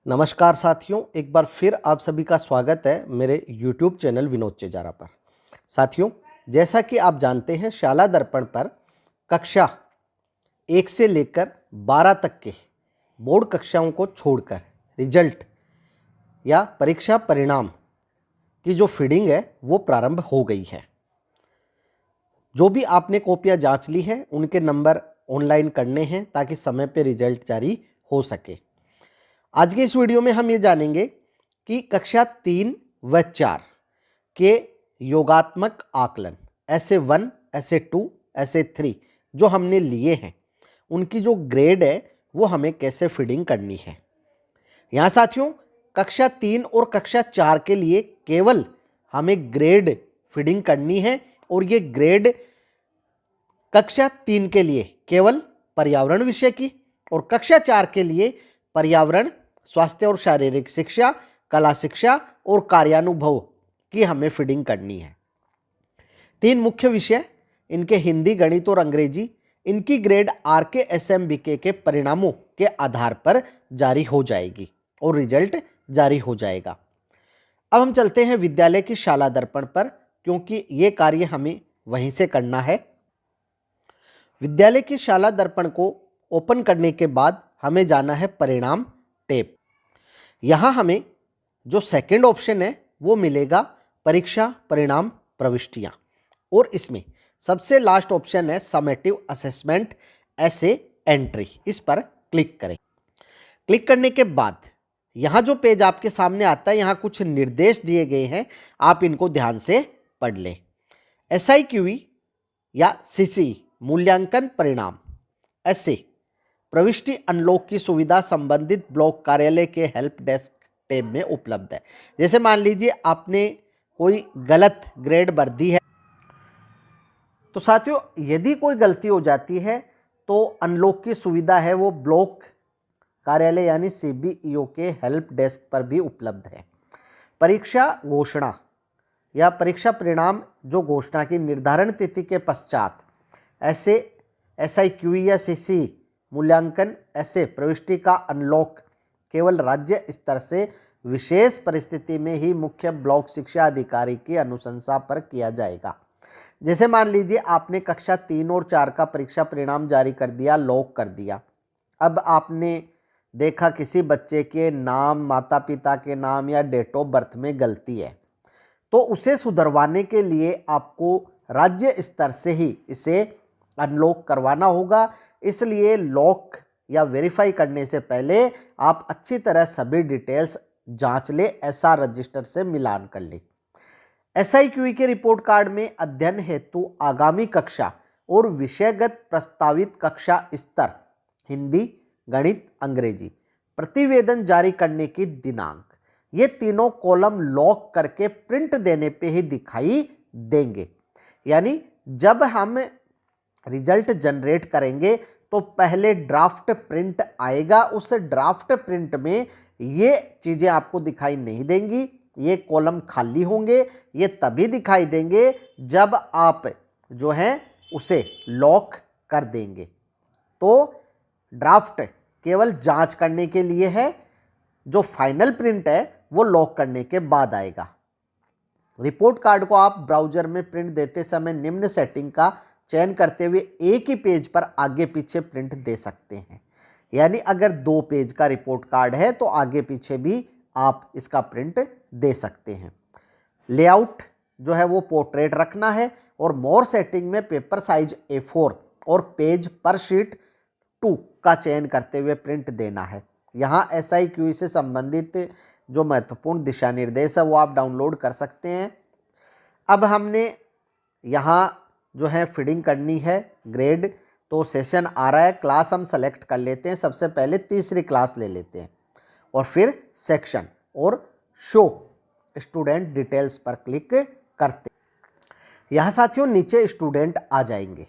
नमस्कार साथियों, एक बार फिर आप सभी का स्वागत है मेरे YouTube चैनल विनोद चेजारा पर। साथियों, जैसा कि आप जानते हैं, शाला दर्पण पर कक्षा 1 से लेकर 12 तक के बोर्ड कक्षाओं को छोड़कर रिजल्ट या परीक्षा परिणाम की जो फीडिंग है वो प्रारंभ हो गई है। जो भी आपने कॉपियाँ जांच ली हैं उनके नंबर ऑनलाइन करने हैं ताकि समय पे रिजल्ट जारी हो सके। आज के इस वीडियो में हम ये जानेंगे कि कक्षा 3 व 4 के योगात्मक आकलन ऐसे 1, ऐसे 2, ऐसे 3 जो हमने लिए हैं उनकी जो ग्रेड है वो हमें कैसे फीडिंग करनी है। यहाँ साथियों, कक्षा 3 और कक्षा 4 के लिए केवल हमें ग्रेड फीडिंग करनी है और ये ग्रेड कक्षा 3 के लिए केवल पर्यावरण विषय की और कक्षा 4 के लिए पर्यावरण, स्वास्थ्य और शारीरिक शिक्षा, कला शिक्षा और कार्यानुभव की हमें फीडिंग करनी है। 3 मुख्य विषय, इनके हिंदी, गणित और अंग्रेजी, इनकी ग्रेड RKSMBK के परिणामों के आधार पर जारी हो जाएगी और रिजल्ट जारी हो जाएगा। अब हम चलते हैं विद्यालय की शाला दर्पण पर, क्योंकि ये कार्य हमें वहीं से करना है। विद्यालय की शाला दर्पण को ओपन करने के बाद हमें जाना है परिणाम टैब। यहाँ हमें जो सेकंड ऑप्शन है वो मिलेगा परीक्षा परिणाम प्रविष्टियाँ, और इसमें सबसे लास्ट ऑप्शन है समेटिव असेसमेंट ऐसे एंट्री। इस पर क्लिक करें। क्लिक करने के बाद यहाँ जो पेज आपके सामने आता है, यहाँ कुछ निर्देश दिए गए हैं, आप इनको ध्यान से पढ़ लें। SIQE या CCE मूल्यांकन परिणाम ऐसे प्रविष्टि अनलॉक की सुविधा संबंधित ब्लॉक कार्यालय के हेल्प डेस्क टैब में उपलब्ध है। जैसे मान लीजिए आपने कोई गलत ग्रेड भर दी है, तो साथियों यदि कोई गलती हो जाती है तो अनलॉक की सुविधा है वो ब्लॉक कार्यालय यानी CBEO के हेल्प डेस्क पर भी उपलब्ध है। परीक्षा घोषणा या परीक्षा परिणाम जो घोषणा की निर्धारण तिथि के पश्चात ऐसे SIQE या CCE मूल्यांकन ऐसे प्रविष्टि का अनलॉक केवल राज्य स्तर से विशेष परिस्थिति में ही मुख्य ब्लॉक शिक्षा अधिकारी की अनुशंसा पर किया जाएगा। जैसे मान लीजिए आपने कक्षा 3 और 4 का परीक्षा परिणाम जारी कर दिया, लॉक कर दिया। अब आपने देखा किसी बच्चे के नाम, माता पिता के नाम या डेट ऑफ बर्थ में गलती है, तो उसे सुधरवाने के लिए आपको राज्य स्तर से ही इसे अनलॉक करवाना होगा। इसलिए लॉक या वेरीफाई करने से पहले आप अच्छी तरह सभी डिटेल्स जांच ले, SR रजिस्टर से मिलान कर ले। SIQE के रिपोर्ट कार्ड में अध्ययन हेतु आगामी कक्षा और विषयगत प्रस्तावित कक्षा स्तर हिंदी, गणित, अंग्रेजी प्रतिवेदन जारी करने की दिनांक, ये तीनों कॉलम लॉक करके प्रिंट देने पे ही दिखाई देंगे। यानी जब हम रिजल्ट जनरेट करेंगे तो पहले ड्राफ्ट प्रिंट आएगा, उस ड्राफ्ट प्रिंट में ये चीज़ें आपको दिखाई नहीं देंगी, ये कॉलम खाली होंगे। ये तभी दिखाई देंगे जब आप जो हैं उसे लॉक कर देंगे। तो ड्राफ्ट केवल जांच करने के लिए है, जो फाइनल प्रिंट है वो लॉक करने के बाद आएगा। रिपोर्ट कार्ड को आप ब्राउजर में प्रिंट देते समय निम्न सेटिंग का चयन करते हुए एक ही पेज पर आगे पीछे प्रिंट दे सकते हैं। यानी अगर 2 पेज का रिपोर्ट कार्ड है तो आगे पीछे भी आप इसका प्रिंट दे सकते हैं। लेआउट जो है वो पोर्ट्रेट रखना है और मोर सेटिंग में पेपर साइज A4 और पेज पर शीट 2 का चयन करते हुए प्रिंट देना है। यहाँ SIQE से संबंधित जो महत्वपूर्ण दिशा निर्देश है वो आप डाउनलोड कर सकते हैं। अब हमने यहाँ जो है फीडिंग करनी है ग्रेड, तो सेशन आ रहा है, क्लास हम सेलेक्ट कर लेते हैं। सबसे पहले तीसरी क्लास ले लेते हैं और फिर सेक्शन और शो स्टूडेंट डिटेल्स पर क्लिक करते हैं। यहाँ साथियों नीचे स्टूडेंट आ जाएंगे।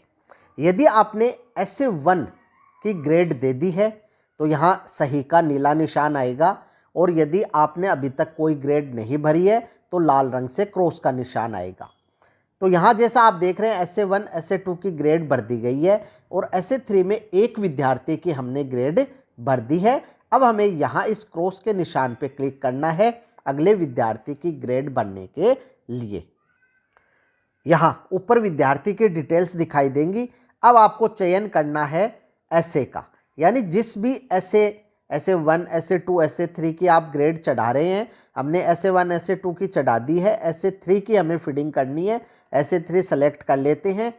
यदि आपने SA1 की ग्रेड दे दी है तो यहाँ सही का नीला निशान आएगा, और यदि आपने अभी तक कोई ग्रेड नहीं भरी है तो लाल रंग से क्रॉस का निशान आएगा। तो यहाँ जैसा आप देख रहे हैं SA1 SA2 की ग्रेड भर दी गई है और SA3 में एक विद्यार्थी की हमने ग्रेड भर दी है। अब हमें यहाँ इस क्रॉस के निशान पे क्लिक करना है अगले विद्यार्थी की ग्रेड बनने के लिए। यहाँ ऊपर विद्यार्थी की डिटेल्स दिखाई देंगी। अब आपको चयन करना है ऐसे का, यानी जिस भी ऐसे 1 ऐसे 2 ऐसे 3 की आप ग्रेड चढ़ा रहे हैं, हमने ऐसे 1 ऐसे 2 की चढ़ा दी है, ऐसे 3 की हमें फीडिंग करनी है, ऐसे 3 सेलेक्ट कर लेते हैं।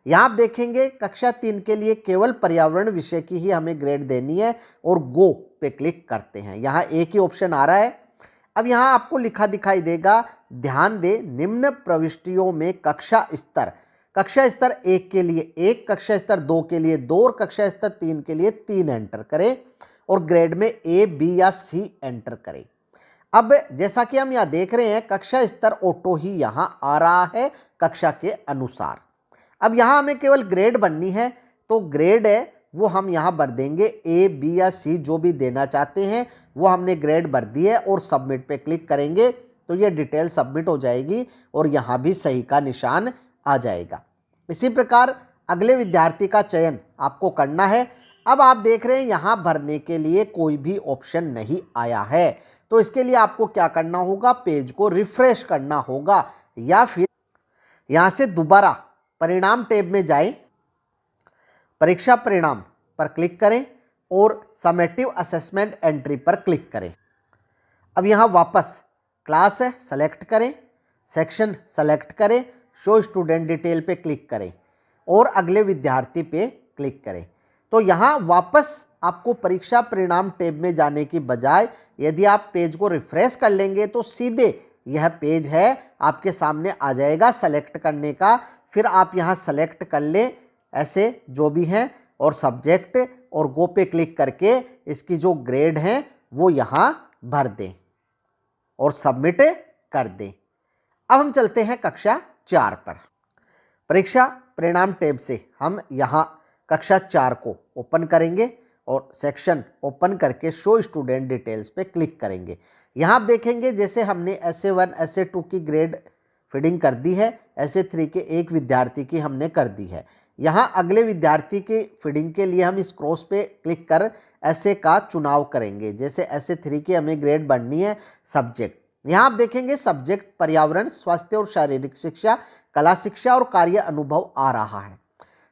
यहाँ आप देखेंगे कक्षा 3 के लिए केवल पर्यावरण विषय की ही हमें ग्रेड देनी है और गो पे क्लिक करते हैं। यहाँ एक ही ऑप्शन आ रहा है। अब यहाँ आपको लिखा दिखाई देगा, ध्यान दें निम्न प्रविष्टियों में कक्षा स्तर 1 के लिए 1, कक्षा स्तर 2 के लिए 2 और कक्षा स्तर 3 के लिए 3 एंटर करें और ग्रेड में ए, बी या सी एंटर करें। अब जैसा कि हम यहाँ देख रहे हैं कक्षा स्तर ऑटो ही यहाँ आ रहा है कक्षा के अनुसार। अब यहाँ हमें केवल ग्रेड बननी है, तो ग्रेड है वो हम यहाँ भर देंगे, ए, बी या सी जो भी देना चाहते हैं वो हमने ग्रेड भर दी है और सबमिट पे क्लिक करेंगे तो ये डिटेल सबमिट हो जाएगी और यहाँ भी सही का निशान आ जाएगा। इसी प्रकार अगले विद्यार्थी का चयन आपको करना है। अब आप देख रहे हैं यहाँ भरने के लिए कोई भी ऑप्शन नहीं आया है, तो इसके लिए आपको क्या करना होगा, पेज को रिफ्रेश करना होगा या फिर यहाँ से दोबारा परिणाम टैब में जाएं, परीक्षा परिणाम पर क्लिक करें और समेटिव असेसमेंट एंट्री पर क्लिक करें। अब यहाँ वापस क्लास है सेलेक्ट करें, सेक्शन सेलेक्ट करें, शो स्टूडेंट डिटेल पे क्लिक करें और अगले विद्यार्थी पे क्लिक करें। तो यहाँ वापस आपको परीक्षा परिणाम टैब में जाने की बजाय यदि आप पेज को रिफ्रेश कर लेंगे तो सीधे यह पेज है आपके सामने आ जाएगा सेलेक्ट करने का। फिर आप यहाँ सेलेक्ट कर लें ऐसे जो भी हैं और सब्जेक्ट और गो पे क्लिक करके इसकी जो ग्रेड है वो यहाँ भर दें और सबमिट कर दें। अब हम चलते हैं कक्षा 4 पर। परीक्षा परिणाम टैब से हम यहाँ कक्षा 4 को ओपन करेंगे और सेक्शन ओपन करके शो स्टूडेंट डिटेल्स पे क्लिक करेंगे। यहाँ आप देखेंगे जैसे हमने ऐसे 1 ऐसे 2 की ग्रेड फीडिंग कर दी है, ऐसे 3 के एक विद्यार्थी की हमने कर दी है। यहाँ अगले विद्यार्थी की फीडिंग के लिए हम इस क्रॉस पे क्लिक कर ऐसे का चुनाव करेंगे। जैसे ऐसे 3 की हमें ग्रेड बढ़नी है सब्जेक्ट, यहाँ आप देखेंगे सब्जेक्ट पर्यावरण, स्वास्थ्य और शारीरिक शिक्षा, कला शिक्षा और कार्य अनुभव आ रहा है।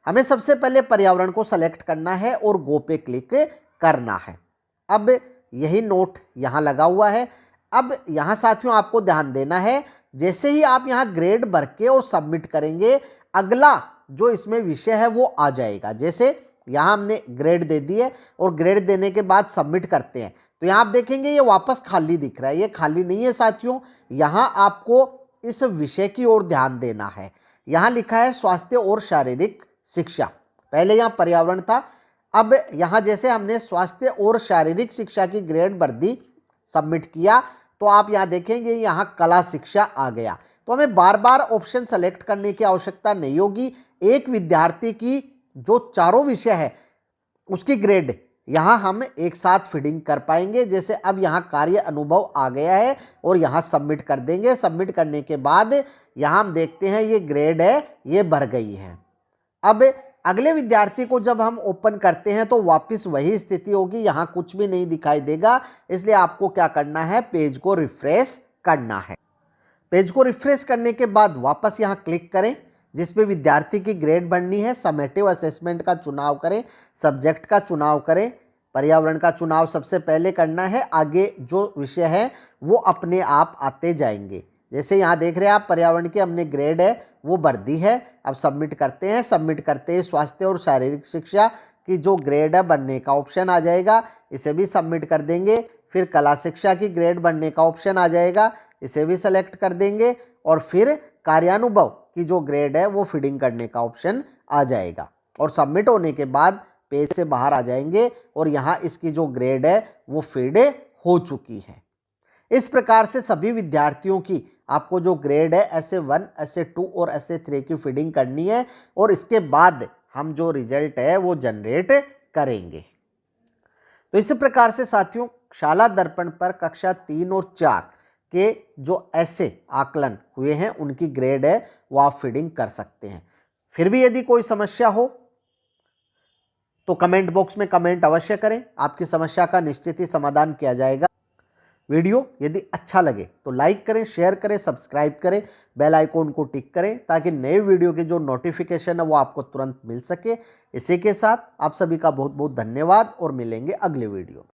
हमें सबसे पहले पर्यावरण को सेलेक्ट करना है और गो पे क्लिक करना है। अब यही नोट यहाँ लगा हुआ है। अब यहाँ साथियों आपको ध्यान देना है, जैसे ही आप यहाँ ग्रेड भर के और सबमिट करेंगे अगला जो इसमें विषय है वो आ जाएगा। जैसे यहाँ हमने ग्रेड दे दी है और ग्रेड देने के बाद सबमिट करते हैं तो यहाँ आप देखेंगे ये वापस खाली दिख रहा है। ये खाली नहीं है साथियों, यहाँ आपको इस विषय की ओर ध्यान देना है। यहाँ लिखा है स्वास्थ्य और शारीरिक शिक्षा, पहले यहाँ पर्यावरण था। अब यहाँ जैसे हमने स्वास्थ्य और शारीरिक शिक्षा की ग्रेड भर दी, सबमिट किया, तो आप यहाँ देखेंगे यहाँ कला शिक्षा आ गया। तो हमें बार बार ऑप्शन सेलेक्ट करने की आवश्यकता नहीं होगी। एक विद्यार्थी की जो चारों विषय है उसकी ग्रेड यहाँ हम एक साथ फीडिंग कर पाएंगे। जैसे अब यहाँ कार्य अनुभव आ गया है और यहाँ सबमिट कर देंगे। सबमिट करने के बाद यहाँ हम देखते हैं ये ग्रेड है ये भर गई है। अब अगले विद्यार्थी को जब हम ओपन करते हैं तो वापस वही स्थिति होगी, यहाँ कुछ भी नहीं दिखाई देगा। इसलिए आपको क्या करना है, पेज को रिफ्रेश करना है। पेज को रिफ्रेश करने के बाद वापस यहाँ क्लिक करें जिसपे विद्यार्थी की ग्रेड बढ़नी है, समेटिव असेसमेंट का चुनाव करें, सब्जेक्ट का चुनाव करें, पर्यावरण का चुनाव सबसे पहले करना है। आगे जो विषय है वो अपने आप आते जाएंगे। जैसे यहाँ देख रहे हैं आप पर्यावरण की हमने ग्रेड है वो भर दी है। अब सबमिट करते हैं। सबमिट करते ही स्वास्थ्य और शारीरिक शिक्षा की जो ग्रेड है बनने का ऑप्शन आ जाएगा, इसे भी सबमिट कर देंगे। फिर कला शिक्षा की ग्रेड बनने का ऑप्शन आ जाएगा, इसे भी सेलेक्ट कर देंगे और फिर कार्यानुभव की जो ग्रेड है वो फीडिंग करने का ऑप्शन आ जाएगा और सबमिट होने के बाद पेज से बाहर आ जाएंगे और यहाँ इसकी जो ग्रेड है वो फीड हो चुकी है। इस प्रकार से सभी विद्यार्थियों की आपको जो ग्रेड है ऐसे 1 ऐसे 2 और ऐसे 3 की फीडिंग करनी है और इसके बाद हम जो रिजल्ट है वो जनरेट करेंगे। तो इस प्रकार से साथियों शाला दर्पण पर कक्षा 3 और 4 के जो ऐसे आकलन हुए हैं उनकी ग्रेड है वो आप फीडिंग कर सकते हैं। फिर भी यदि कोई समस्या हो तो कमेंट बॉक्स में कमेंट अवश्य करें, आपकी समस्या का निश्चित ही समाधान किया जाएगा। वीडियो यदि अच्छा लगे तो लाइक करें, शेयर करें, सब्सक्राइब करें, बेल आइकॉन को टिक करें ताकि नए वीडियो के जो नोटिफिकेशन है वो आपको तुरंत मिल सके। इसी के साथ आप सभी का बहुत बहुत धन्यवाद और मिलेंगे अगले वीडियो में।